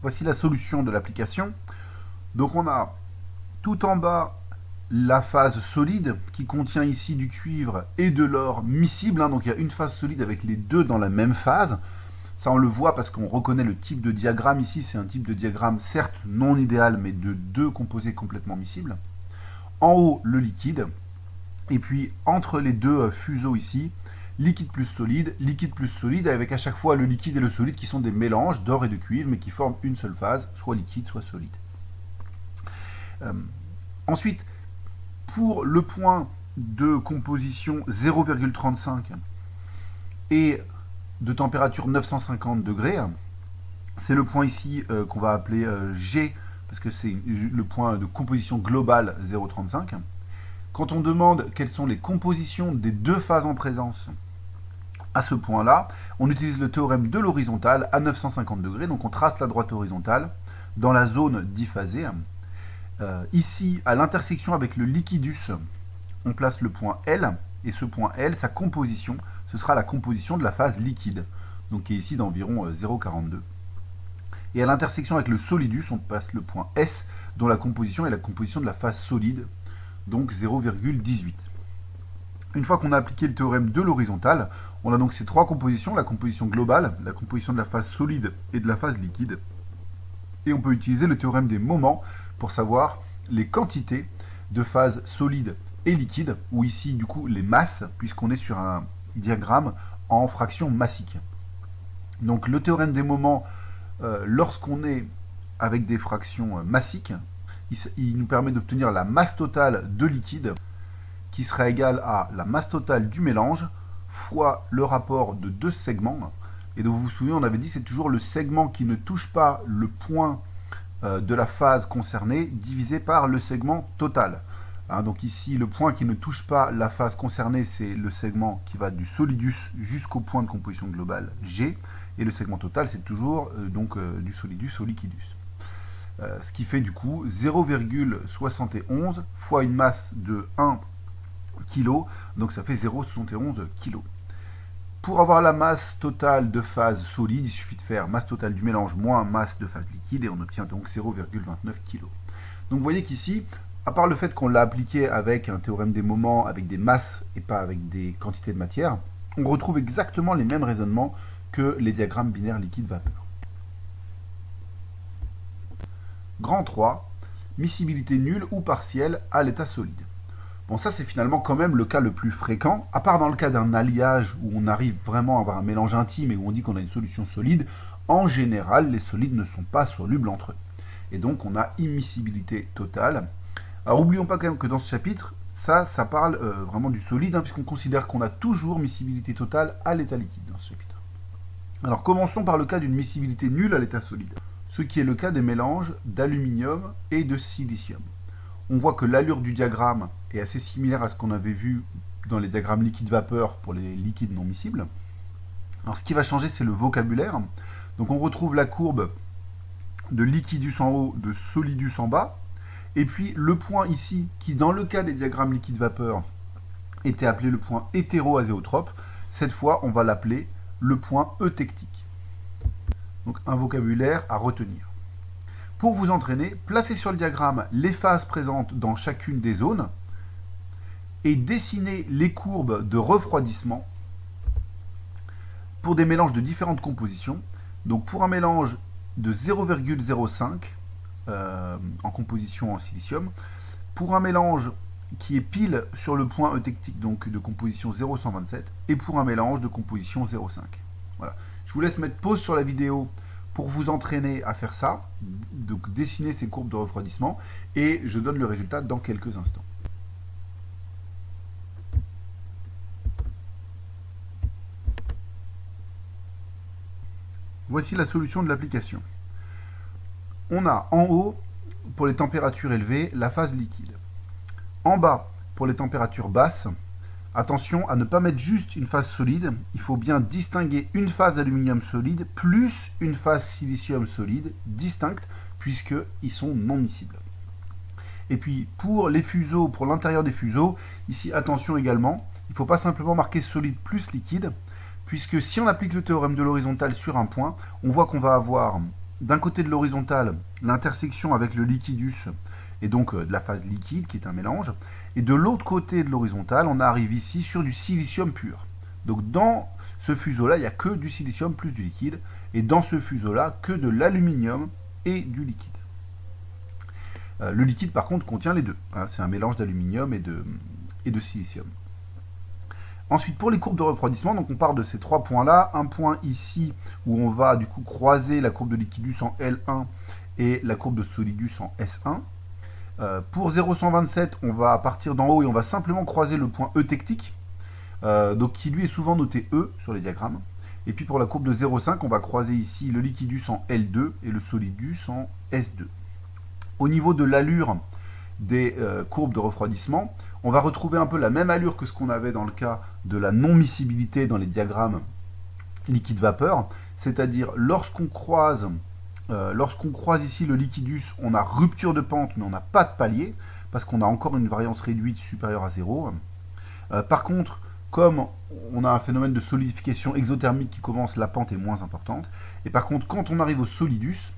Voici la solution de l'application. Donc on a tout en bas la phase solide qui contient ici du cuivre et de l'or miscible. Donc il y a une phase solide avec les deux dans la même phase. Ça on le voit parce qu'on reconnaît le type de diagramme ici. C'est un type de diagramme certes non idéal mais de deux composés complètement miscibles. En haut le liquide. Et puis entre les deux fuseaux ici, liquide plus solide, avec à chaque fois le liquide et le solide qui sont des mélanges d'or et de cuivre, mais qui forment une seule phase, soit liquide, soit solide. Ensuite, pour le point de composition 0,35 et de température 950 degrés, c'est le point ici qu'on va appeler G, parce que c'est le point de composition globale 0,35. Quand on demande quelles sont les compositions des deux phases en présence à ce point-là, on utilise le théorème de l'horizontale à 950 degrés. Donc on trace la droite horizontale dans la zone diphasée. Ici, à l'intersection avec le liquidus, on place le point L. Et ce point L, sa composition, ce sera la composition de la phase liquide, donc qui est ici d'environ 0,42. Et à l'intersection avec le solidus, on place le point S, dont la composition est la composition de la phase solide, donc 0,18. Une fois qu'on a appliqué le théorème de l'horizontale, on a donc ces trois compositions, la composition globale, la composition de la phase solide et de la phase liquide. Et on peut utiliser le théorème des moments pour savoir les quantités de phases solides et liquides, ou ici du coup les masses, puisqu'on est sur un diagramme en fraction massique. Donc le théorème des moments, lorsqu'on est avec des fractions massiques, il nous permet d'obtenir la masse totale de liquide qui sera égale à la masse totale du mélange fois le rapport de deux segments. Et donc vous vous souvenez, on avait dit c'est toujours le segment qui ne touche pas le point de la phase concernée divisé par le segment total. Donc ici, le point qui ne touche pas la phase concernée, c'est le segment qui va du solidus jusqu'au point de composition globale G. Et le segment total, c'est toujours du solidus au liquidus. Ce qui fait du coup 0,71 fois une masse de 1 kg, donc ça fait 0,71 kg. Pour avoir la masse totale de phase solide, il suffit de faire masse totale du mélange moins masse de phase liquide et on obtient donc 0,29 kg. Donc vous voyez qu'ici, à part le fait qu'on l'a appliqué avec un théorème des moments, avec des masses et pas avec des quantités de matière, on retrouve exactement les mêmes raisonnements que les diagrammes binaires liquide-vapeur. Grand 3, miscibilité nulle ou partielle à l'état solide. Bon, ça c'est finalement quand même le cas le plus fréquent, à part dans le cas d'un alliage où on arrive vraiment à avoir un mélange intime et où on dit qu'on a une solution solide, en général les solides ne sont pas solubles entre eux. Et donc on a immiscibilité totale. Alors oublions pas quand même que dans ce chapitre, ça parle vraiment du solide, puisqu'on considère qu'on a toujours miscibilité totale à l'état liquide dans ce chapitre. Alors commençons par le cas d'une miscibilité nulle à l'état solide, ce qui est le cas des mélanges d'aluminium et de silicium. On voit que l'allure du diagramme est assez similaire à ce qu'on avait vu dans les diagrammes liquide-vapeur pour les liquides non miscibles. Alors ce qui va changer, c'est le vocabulaire. Donc on retrouve la courbe de liquidus en haut, de solidus en bas, et puis le point ici, qui dans le cas des diagrammes liquide-vapeur était appelé le point hétéroazéotrope, cette fois on va l'appeler le point eutectique. Donc un vocabulaire à retenir. Pour vous entraîner, placez sur le diagramme les phases présentes dans chacune des zones et dessinez les courbes de refroidissement pour des mélanges de différentes compositions. Donc pour un mélange de 0,05 en composition en silicium, pour un mélange qui est pile sur le point eutectique, donc de composition 0,127, et pour un mélange de composition 0,5. Voilà. Je vous laisse mettre pause sur la vidéo pour vous entraîner à faire ça, donc dessiner ces courbes de refroidissement, et je donne le résultat dans quelques instants. Voici la solution de l'application. On a en haut, pour les températures élevées, la phase liquide. En bas, pour les températures basses, attention à ne pas mettre juste une phase solide, il faut bien distinguer une phase aluminium solide plus une phase silicium solide, distinctes, puisqu'ils sont non miscibles. Et puis pour les fuseaux, pour l'intérieur des fuseaux, ici attention également, il ne faut pas simplement marquer solide plus liquide, puisque si on applique le théorème de l'horizontale sur un point, on voit qu'on va avoir d'un côté de l'horizontale l'intersection avec le liquidus, et donc de la phase liquide qui est un mélange, et de l'autre côté de l'horizontale, on arrive ici sur du silicium pur. Donc dans ce fuseau-là, il n'y a que du silicium plus du liquide, et dans ce fuseau-là, que de l'aluminium et du liquide. Le liquide, par contre, contient les deux. Hein, c'est un mélange d'aluminium et de silicium. Ensuite, pour les courbes de refroidissement, donc on part de ces trois points-là. Un point ici où on va du coup croiser la courbe de liquidus en L1 et la courbe de solidus en S1. Pour 0,127, on va partir d'en haut et on va simplement croiser le point eutectique, donc qui lui est souvent noté E sur les diagrammes. Et puis pour la courbe de 0,5, on va croiser ici le liquidus en L2 et le solidus en S2. Au niveau de l'allure des courbes de refroidissement, on va retrouver un peu la même allure que ce qu'on avait dans le cas de la non-miscibilité dans les diagrammes liquide-vapeur, c'est-à-dire lorsqu'on croise ici le liquidus, on a rupture de pente, mais on n'a pas de palier, parce qu'on a encore une variance réduite supérieure à 0. Par contre, comme on a un phénomène de solidification exothermique qui commence, la pente est moins importante. Et par contre, quand on arrive au solidus,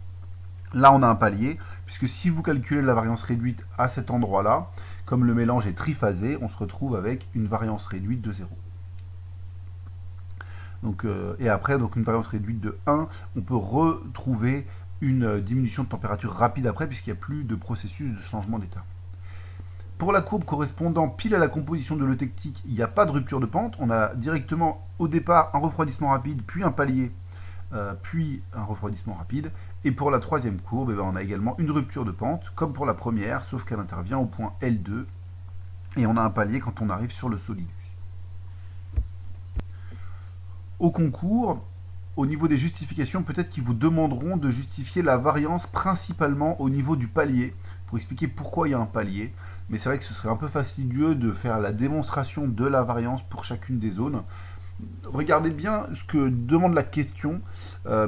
là on a un palier, puisque si vous calculez la variance réduite à cet endroit-là, comme le mélange est triphasé, on se retrouve avec une variance réduite de 0. Donc, et après, donc une variance réduite de 1, on peut retrouver une diminution de température rapide après, puisqu'il n'y a plus de processus de changement d'état. Pour la courbe correspondant pile à la composition de l'eutectique, il n'y a pas de rupture de pente. On a directement au départ un refroidissement rapide, puis un palier, puis un refroidissement rapide. Et pour la troisième courbe, eh bien, on a également une rupture de pente, comme pour la première, sauf qu'elle intervient au point L2. Et on a un palier quand on arrive sur le solidus. Au concours, au niveau des justifications, peut-être qu'ils vous demanderont de justifier la variance principalement au niveau du palier, pour expliquer pourquoi il y a un palier. Mais c'est vrai que ce serait un peu fastidieux de faire la démonstration de la variance pour chacune des zones. Regardez bien ce que demande la question,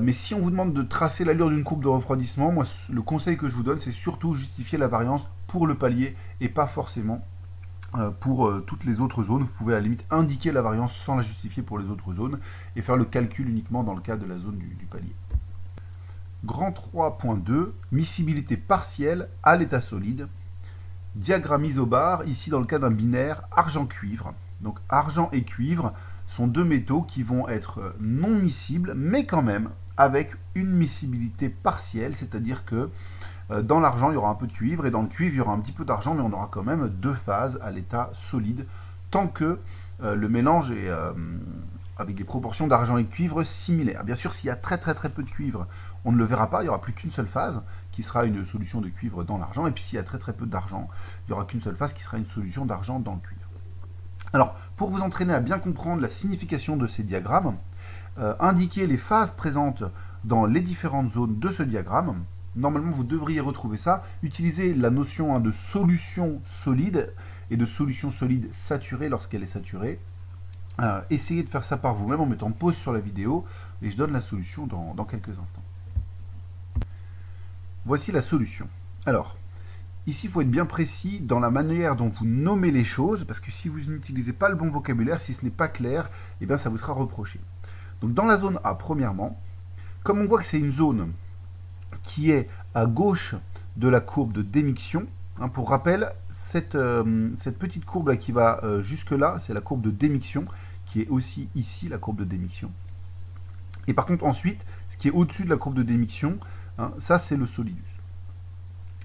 mais si on vous demande de tracer l'allure d'une courbe de refroidissement, moi le conseil que je vous donne, c'est surtout justifier la variance pour le palier et pas forcément pour toutes les autres zones. Vous pouvez à la limite indiquer la variance sans la justifier pour les autres zones et faire le calcul uniquement dans le cas de la zone du palier. Grand 3.2, miscibilité partielle à l'état solide. Diagramme isobar, ici dans le cas d'un binaire argent-cuivre. Donc argent et cuivre sont deux métaux qui vont être non miscibles, mais quand même avec une miscibilité partielle, c'est-à-dire que dans l'argent, il y aura un peu de cuivre, et dans le cuivre, il y aura un petit peu d'argent, mais on aura quand même deux phases à l'état solide, tant que le mélange est avec des proportions d'argent et de cuivre similaires. Bien sûr, s'il y a très peu de cuivre, on ne le verra pas, il n'y aura plus qu'une seule phase, qui sera une solution de cuivre dans l'argent, et puis s'il y a très peu d'argent, il n'y aura qu'une seule phase qui sera une solution d'argent dans le cuivre. Alors, pour vous entraîner à bien comprendre la signification de ces diagrammes, indiquez les phases présentes dans les différentes zones de ce diagramme. Normalement, vous devriez retrouver ça. Utilisez la notion de solution solide et de solution solide saturée lorsqu'elle est saturée. Essayez de faire ça par vous-même en mettant pause sur la vidéo et je donne la solution dans quelques instants. Voici la solution. Alors, ici, il faut être bien précis dans la manière dont vous nommez les choses, parce que si vous n'utilisez pas le bon vocabulaire, si ce n'est pas clair, eh bien, ça vous sera reproché. Donc, dans la zone A, premièrement, comme on voit que c'est une zone qui est à gauche de la courbe de démiction, hein, pour rappel, cette petite courbe là qui va jusque là, c'est la courbe de démiction, qui est aussi ici la courbe de démiction. Et par contre, ensuite, ce qui est au-dessus de la courbe de démiction, hein, ça c'est le solidus.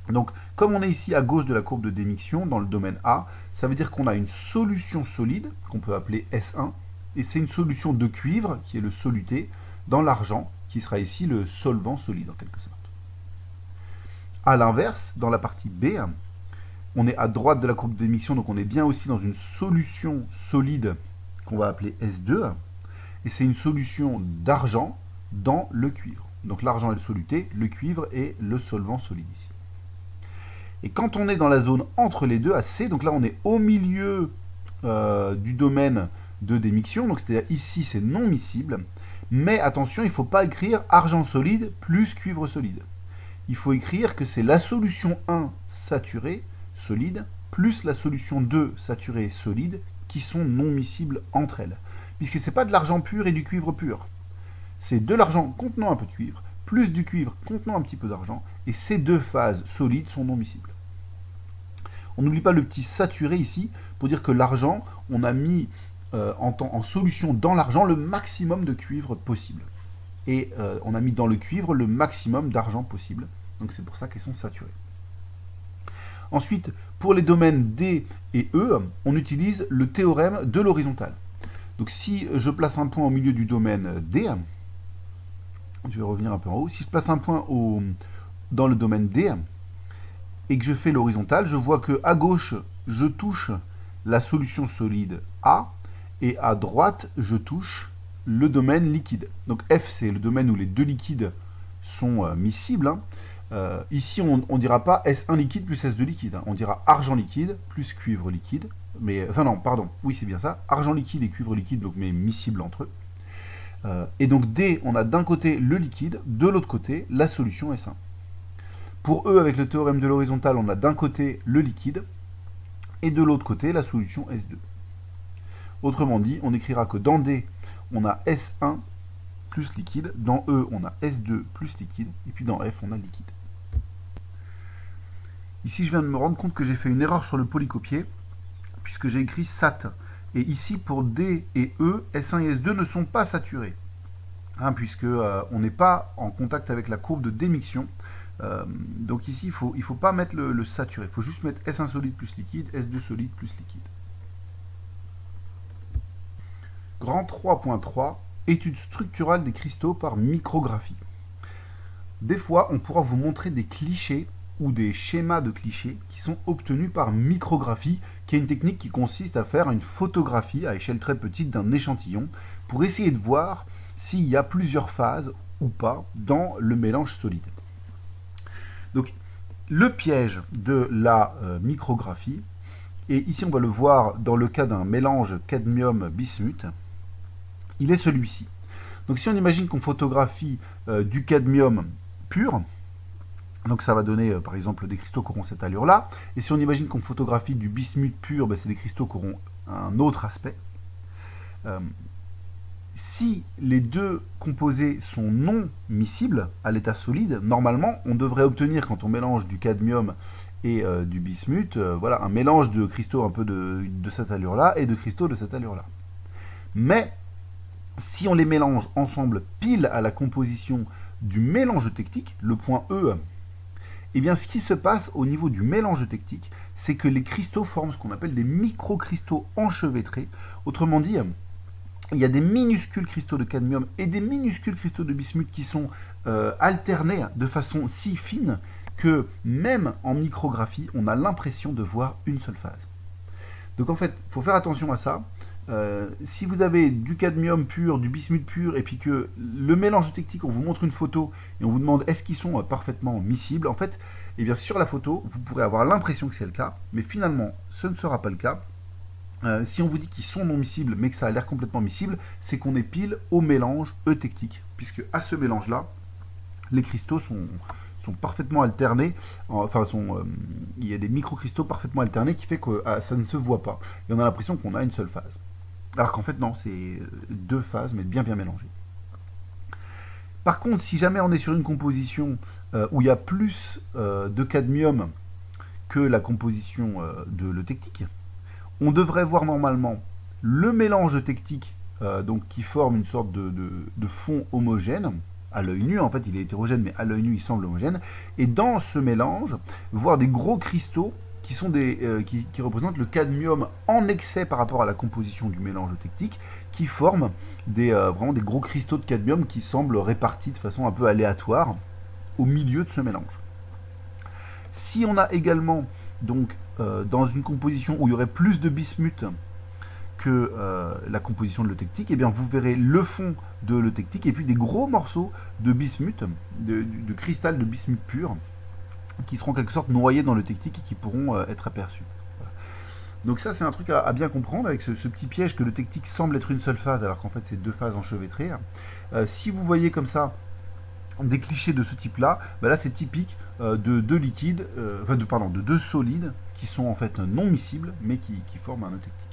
Donc, comme on est ici à gauche de la courbe de démiction, dans le domaine A, ça veut dire qu'on a une solution solide, qu'on peut appeler S1, et c'est une solution de cuivre, qui est le soluté, dans l'argent, qui sera ici le solvant solide, en quelque sorte. A l'inverse, dans la partie B, on est à droite de la courbe d'émission, donc on est bien aussi dans une solution solide, qu'on va appeler S2, et c'est une solution d'argent dans le cuivre. Donc l'argent est le soluté, le cuivre est le solvant solide ici. Et quand on est dans la zone entre les deux, à C, donc là on est au milieu du domaine de démiction, donc c'est-à-dire ici c'est non miscible, mais attention, il ne faut pas écrire argent solide plus cuivre solide. Il faut écrire que c'est la solution 1 saturée, solide, plus la solution 2 saturée, solide, qui sont non miscibles entre elles. Puisque ce n'est pas de l'argent pur et du cuivre pur. C'est de l'argent contenant un peu de cuivre, plus du cuivre contenant un petit peu d'argent, et ces deux phases solides sont non miscibles. On n'oublie pas le petit saturé ici, pour dire que l'argent, on a mis en solution dans l'argent le maximum de cuivre possible. Et on a mis dans le cuivre le maximum d'argent possible. Donc c'est pour ça qu'elles sont saturées. Ensuite, pour les domaines D et E, on utilise le théorème de l'horizontale. Donc si je place un point au milieu du domaine D, je vais revenir un peu en haut, si je place un point dans le domaine D, et que je fais l'horizontale, je vois que à gauche, je touche la solution solide A, et à droite, je touche le domaine liquide. Donc F, c'est le domaine où les deux liquides sont miscibles. Hein. Ici, on ne dira pas S1 liquide plus S2 liquide. Hein. On dira argent liquide plus cuivre liquide. Mais, enfin non, pardon, oui c'est bien ça. Argent liquide et cuivre liquide, donc mais miscibles entre eux. Et donc D, on a d'un côté le liquide, de l'autre côté la solution S1. Pour E, avec le théorème de l'horizontale, on a d'un côté le liquide et de l'autre côté la solution S2. Autrement dit, on écrira que dans D, on a S1 plus liquide, dans E, on a S2 plus liquide, et puis dans F, on a liquide. Ici, je viens de me rendre compte que j'ai fait une erreur sur le polycopier, puisque j'ai écrit SAT. Et ici, pour D et E, S1 et S2 ne sont pas saturés, hein, puisque on n'est pas en contact avec la courbe de démiction. Donc ici, il ne faut pas mettre le saturé, il faut juste mettre S1 solide plus liquide, S2 solide plus liquide. Grand 3.3, étude structurale des cristaux par micrographie. Des fois, on pourra vous montrer des clichés ou des schémas de clichés qui sont obtenus par micrographie, qui est une technique qui consiste à faire une photographie à échelle très petite d'un échantillon pour essayer de voir s'il y a plusieurs phases ou pas dans le mélange solide. Donc, le piège de la micrographie, et ici on va le voir dans le cas d'un mélange cadmium-bismuth, il est celui-ci. Donc si on imagine qu'on photographie du cadmium pur, donc ça va donner par exemple des cristaux qui auront cette allure-là, et si on imagine qu'on photographie du bismuth pur, ben, c'est des cristaux qui auront un autre aspect. Si les deux composés sont non miscibles à l'état solide, normalement on devrait obtenir, quand on mélange du cadmium et du bismuth, voilà, un mélange de cristaux un peu de cette allure-là et de cristaux de cette allure-là. Mais si on les mélange ensemble pile à la composition du mélange tectique, le point E, eh bien ce qui se passe au niveau du mélange tectique, c'est que les cristaux forment ce qu'on appelle des microcristaux enchevêtrés. Autrement dit, il y a des minuscules cristaux de cadmium et des minuscules cristaux de bismuth qui sont alternés de façon si fine que même en micrographie, on a l'impression de voir une seule phase. Donc en fait, il faut faire attention à ça. Si vous avez du cadmium pur, du bismuth pur, et puis que le mélange tectique, on vous montre une photo et on vous demande est-ce qu'ils sont parfaitement miscibles, en fait, eh bien, sur la photo, vous pourrez avoir l'impression que c'est le cas, mais finalement, ce ne sera pas le cas. Si on vous dit qu'ils sont non miscibles, mais que ça a l'air complètement miscible, c'est qu'on est pile au mélange eutectique, puisque à ce mélange-là, les cristaux sont parfaitement alternés, enfin il y a des microcristaux parfaitement alternés qui fait que ça ne se voit pas. Et on a l'impression qu'on a une seule phase. Alors qu'en fait non, c'est deux phases, mais bien mélangées. Par contre, si jamais on est sur une composition où il y a plus de cadmium que la composition de l'eutectique, on devrait voir normalement le mélange eutectique donc qui forme une sorte de fond homogène. À l'œil nu, en fait, il est hétérogène, mais à l'œil nu, il semble homogène. Et dans ce mélange, voir des gros cristaux qui sont qui représentent le cadmium en excès par rapport à la composition du mélange eutectique, qui forment vraiment des gros cristaux de cadmium qui semblent répartis de façon un peu aléatoire au milieu de ce mélange. Si on a également, donc, dans une composition où il y aurait plus de bismuth que la composition de l'eutectique, eh bien vous verrez le fond de l'eutectique et puis des gros morceaux de bismuth, de cristal de bismuth pur, qui seront en quelque sorte noyés dans l'eutectique et qui pourront être aperçus. Voilà. Donc ça c'est un truc à bien comprendre avec ce petit piège que l'eutectique semble être une seule phase alors qu'en fait c'est deux phases enchevêtrées. Si vous voyez comme ça des clichés de ce type-là, bah là c'est typique de deux liquides, de deux solides qui sont en fait non miscibles mais qui forment un eutectique.